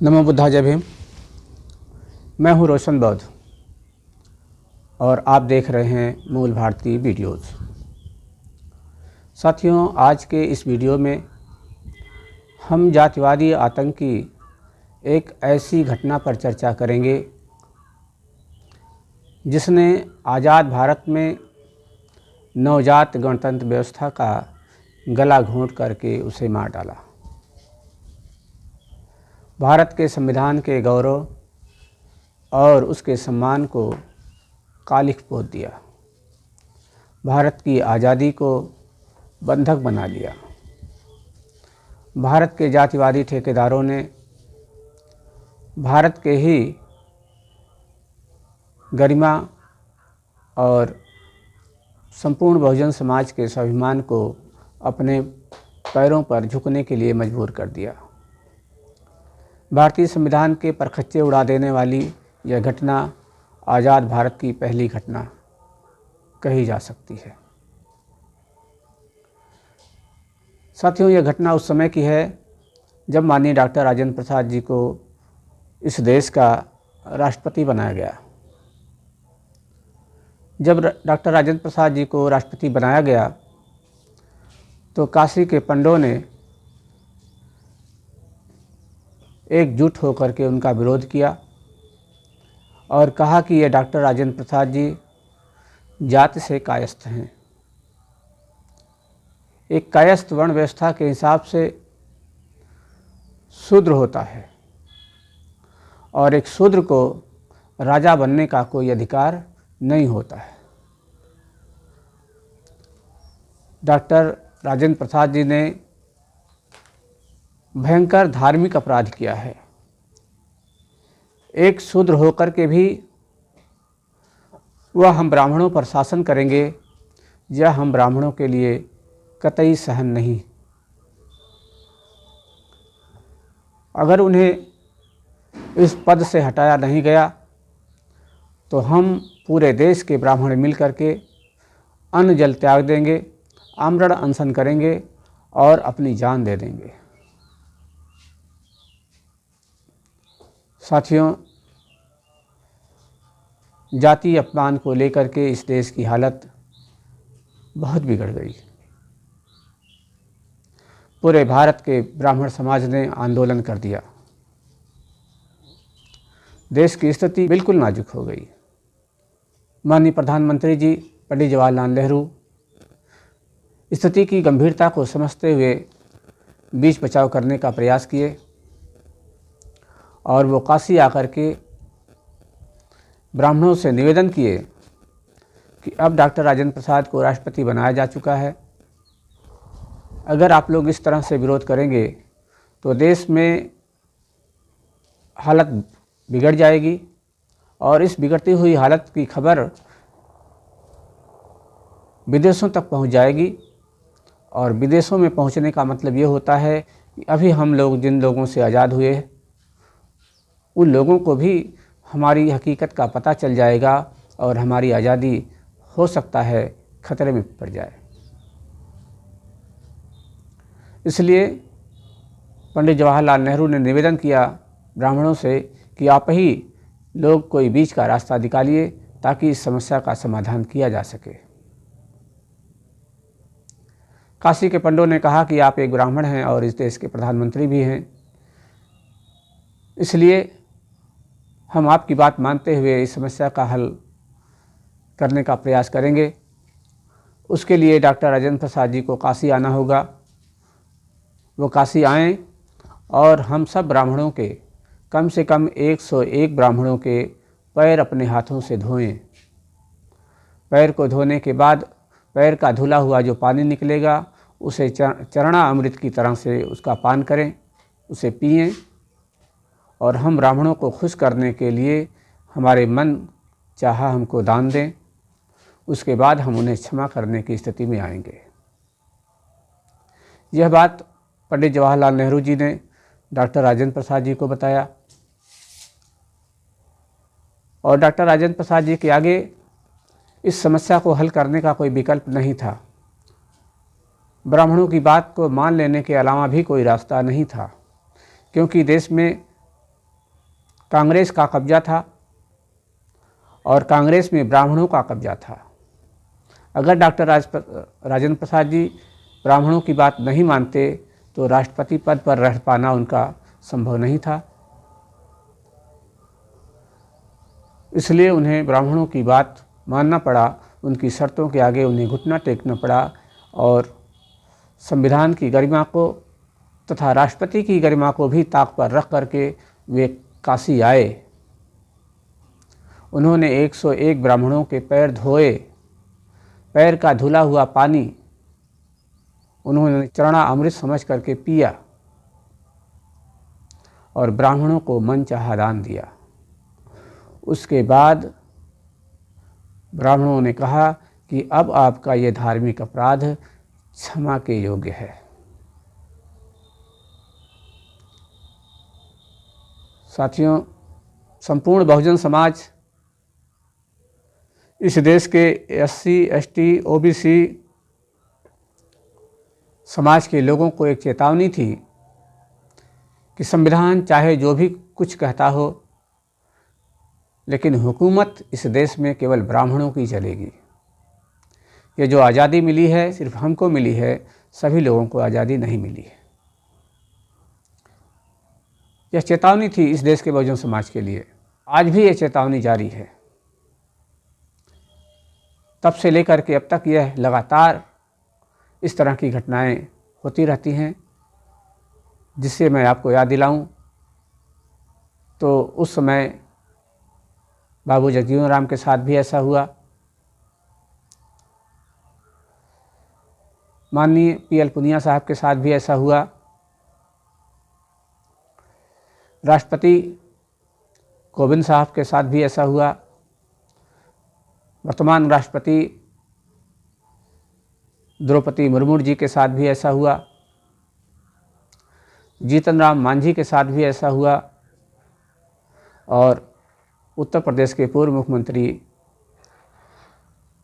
नमो बुद्धा जय भीम। मैं हूं रोशन बौद्ध और आप देख रहे हैं मूल भारती वीडियोज़। साथियों, आज के इस वीडियो में हम जातिवादी आतंक की एक ऐसी घटना पर चर्चा करेंगे जिसने आज़ाद भारत में नवजात गणतंत्र व्यवस्था का गला घोंट करके उसे मार डाला। भारत के संविधान के गौरव और उसके सम्मान को कालिख पोत दिया। भारत की आज़ादी को बंधक बना लिया। भारत के जातिवादी ठेकेदारों ने भारत के ही गरिमा और संपूर्ण बहुजन समाज के स्वाभिमान को अपने पैरों पर झुकने के लिए मजबूर कर दिया। भारतीय संविधान के परखच्चे उड़ा देने वाली यह घटना आज़ाद भारत की पहली घटना कही जा सकती है। साथियों, यह घटना उस समय की है जब माननीय डॉक्टर राजेंद्र प्रसाद जी को इस देश का राष्ट्रपति बनाया गया। जब डॉक्टर राजेंद्र प्रसाद जी को राष्ट्रपति बनाया गया तो काशी के पंडों ने एकजुट होकर के उनका विरोध किया और कहा कि ये डॉक्टर राजेंद्र प्रसाद जी जाति से कायस्थ हैं। एक कायस्थ वर्ण व्यवस्था के हिसाब से शूद्र होता है और एक शूद्र को राजा बनने का कोई अधिकार नहीं होता है। डॉक्टर राजेंद्र प्रसाद जी ने भयंकर धार्मिक अपराध किया है। एक शूद्र होकर के भी वह हम ब्राह्मणों पर शासन करेंगे, यह हम ब्राह्मणों के लिए कतई सहन नहीं। अगर उन्हें इस पद से हटाया नहीं गया तो हम पूरे देश के ब्राह्मण मिल करके अन्न जल त्याग देंगे, आमरण अनशन करेंगे और अपनी जान दे देंगे। साथियों, जाति अपमान को लेकर के इस देश की हालत बहुत बिगड़ गई। पूरे भारत के ब्राह्मण समाज ने आंदोलन कर दिया। देश की स्थिति बिल्कुल नाजुक हो गई। माननीय प्रधानमंत्री जी पंडित जवाहरलाल नेहरू स्थिति की गंभीरता को समझते हुए बीच बचाव करने का प्रयास किए और वो काशी आकर के ब्राह्मणों से निवेदन किए कि अब डॉक्टर राजेंद्र प्रसाद को राष्ट्रपति बनाया जा चुका है। अगर आप लोग इस तरह से विरोध करेंगे तो देश में हालत बिगड़ जाएगी और इस बिगड़ती हुई हालत की खबर विदेशों तक पहुंच जाएगी और विदेशों में पहुंचने का मतलब ये होता है कि अभी हम लोग जिन लोगों से आज़ाद हुए उन लोगों को भी हमारी हकीकत का पता चल जाएगा और हमारी आज़ादी हो सकता है खतरे में पड़ जाए। इसलिए पंडित जवाहरलाल नेहरू ने निवेदन किया ब्राह्मणों से कि आप ही लोग कोई बीच का रास्ता निकालिए ताकि इस समस्या का समाधान किया जा सके। काशी के पंडों ने कहा कि आप एक ब्राह्मण हैं और इस देश के प्रधानमंत्री भी हैं, इसलिए हम आपकी बात मानते हुए इस समस्या का हल करने का प्रयास करेंगे। उसके लिए डॉक्टर राजेंद्र प्रसाद जी को काशी आना होगा। वो काशी आएँ और हम सब ब्राह्मणों के कम से कम 101 ब्राह्मणों के पैर अपने हाथों से धोएं। पैर को धोने के बाद पैर का धुला हुआ जो पानी निकलेगा उसे चरणा अमृत की तरह से उसका पान करें, उसे पिएं और हम ब्राह्मणों को खुश करने के लिए हमारे मन चाहा हमको दान दें। उसके बाद हम उन्हें क्षमा करने की स्थिति में आएंगे। यह बात पंडित जवाहरलाल नेहरू जी ने डॉक्टर राजेंद्र प्रसाद जी को बताया और डॉक्टर राजेंद्र प्रसाद जी के आगे इस समस्या को हल करने का कोई विकल्प नहीं था। ब्राह्मणों की बात को मान लेने के अलावा भी कोई रास्ता नहीं था, क्योंकि देश में कांग्रेस का कब्जा था और कांग्रेस में ब्राह्मणों का कब्जा था। अगर डॉक्टर राजेंद्र प्रसाद जी ब्राह्मणों की बात नहीं मानते तो राष्ट्रपति पद पर रह पाना उनका संभव नहीं था। इसलिए उन्हें ब्राह्मणों की बात मानना पड़ा, उनकी शर्तों के आगे उन्हें घुटना टेकना पड़ा और संविधान की गरिमा को तथा राष्ट्रपति की गरिमा को भी ताक पर रख करके वे काशी आए। उन्होंने 101 ब्राह्मणों के पैर धोए, पैर का धुला हुआ पानी उन्होंने चरणा अमृत समझ करके पिया और ब्राह्मणों को मनचाहा दान दिया। उसके बाद ब्राह्मणों ने कहा कि अब आपका ये धार्मिक अपराध क्षमा के योग्य है। साथियों, संपूर्ण बहुजन समाज, इस देश के SC, ST, OBC समाज के लोगों को एक चेतावनी थी कि संविधान चाहे जो भी कुछ कहता हो, लेकिन हुकूमत इस देश में केवल ब्राह्मणों की चलेगी। ये जो आज़ादी मिली है सिर्फ हमको मिली है, सभी लोगों को आज़ादी नहीं मिली है। यह चेतावनी थी इस देश के बहुजन समाज के लिए। आज भी ये चेतावनी जारी है। तब से लेकर के अब तक यह लगातार इस तरह की घटनाएं होती रहती हैं। जिससे मैं आपको याद दिलाऊं तो उस समय बाबू जगजीवन राम के साथ भी ऐसा हुआ, माननीय PL पुनिया साहब के साथ भी ऐसा हुआ, राष्ट्रपति कोविंद साहब के साथ भी ऐसा हुआ, वर्तमान राष्ट्रपति द्रौपदी मुर्मू जी के साथ भी ऐसा हुआ, जीतन राम मांझी के साथ भी ऐसा हुआ और उत्तर प्रदेश के पूर्व मुख्यमंत्री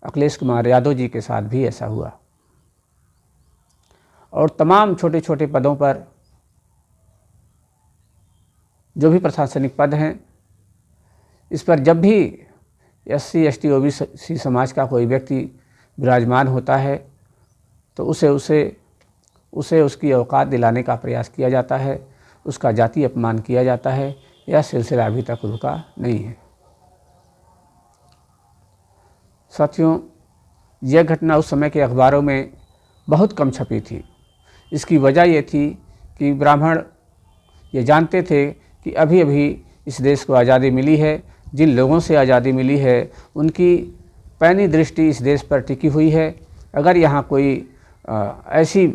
अखिलेश कुमार यादव जी के साथ भी ऐसा हुआ। और तमाम छोटे छोटे पदों पर जो भी प्रशासनिक पद हैं, इस पर जब भी SC, ST, OBC समाज का कोई व्यक्ति विराजमान होता है तो उसे उसकी औकात दिलाने का प्रयास किया जाता है, उसका जाति अपमान किया जाता है। यह सिलसिला अभी तक रुका नहीं है। साथियों, यह घटना उस समय के अखबारों में बहुत कम छपी थी। इसकी वजह ये थी कि ब्राह्मण ये जानते थे कि अभी अभी इस देश को आज़ादी मिली है, जिन लोगों से आज़ादी मिली है उनकी पैनी दृष्टि इस देश पर टिकी हुई है। अगर यहाँ कोई ऐसी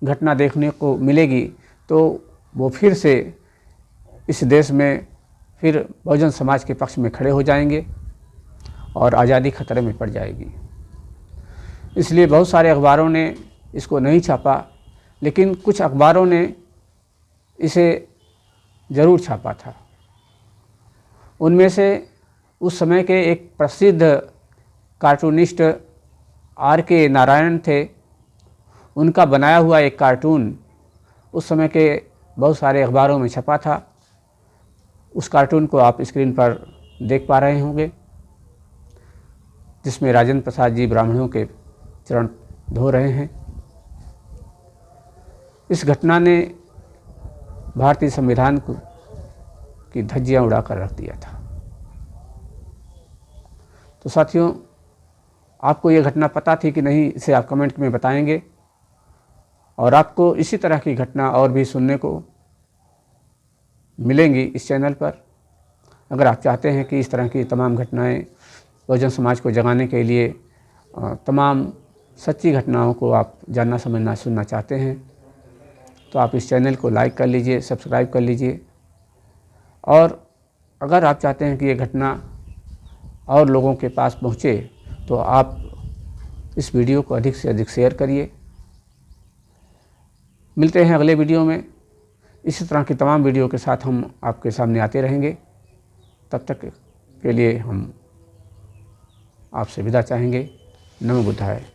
घटना देखने को मिलेगी तो वो फिर से इस देश में फिर बहुजन समाज के पक्ष में खड़े हो जाएंगे और आज़ादी खतरे में पड़ जाएगी। इसलिए बहुत सारे अखबारों ने इसको नहीं छापा, लेकिन कुछ अखबारों ने इसे ज़रूर छापा था। उनमें से उस समय के एक प्रसिद्ध कार्टूनिस्ट R.K. नारायण थे। उनका बनाया हुआ एक कार्टून उस समय के बहुत सारे अखबारों में छपा था। उस कार्टून को आप स्क्रीन पर देख पा रहे होंगे, जिसमें राजेंद्र प्रसाद जी ब्राह्मणों के चरण धो रहे हैं। इस घटना ने भारतीय संविधान की धज्जियां उड़ाकर रख दिया था। तो साथियों, आपको ये घटना पता थी कि नहीं, इसे आप कमेंट में बताएंगे। और आपको इसी तरह की घटना और भी सुनने को मिलेंगी इस चैनल पर। अगर आप चाहते हैं कि इस तरह की तमाम घटनाएं बहुजन समाज को जगाने के लिए तमाम सच्ची घटनाओं को आप जानना, समझना, सुनना चाहते हैं तो आप इस चैनल को लाइक कर लीजिए, सब्सक्राइब कर लीजिए। और अगर आप चाहते हैं कि ये घटना और लोगों के पास पहुँचे तो आप इस वीडियो को अधिक से अधिक शेयर करिए। मिलते हैं अगले वीडियो में। इसी तरह की तमाम वीडियो के साथ हम आपके सामने आते रहेंगे। तब तक के लिए हम आपसे विदा चाहेंगे। नमो बुद्धाय।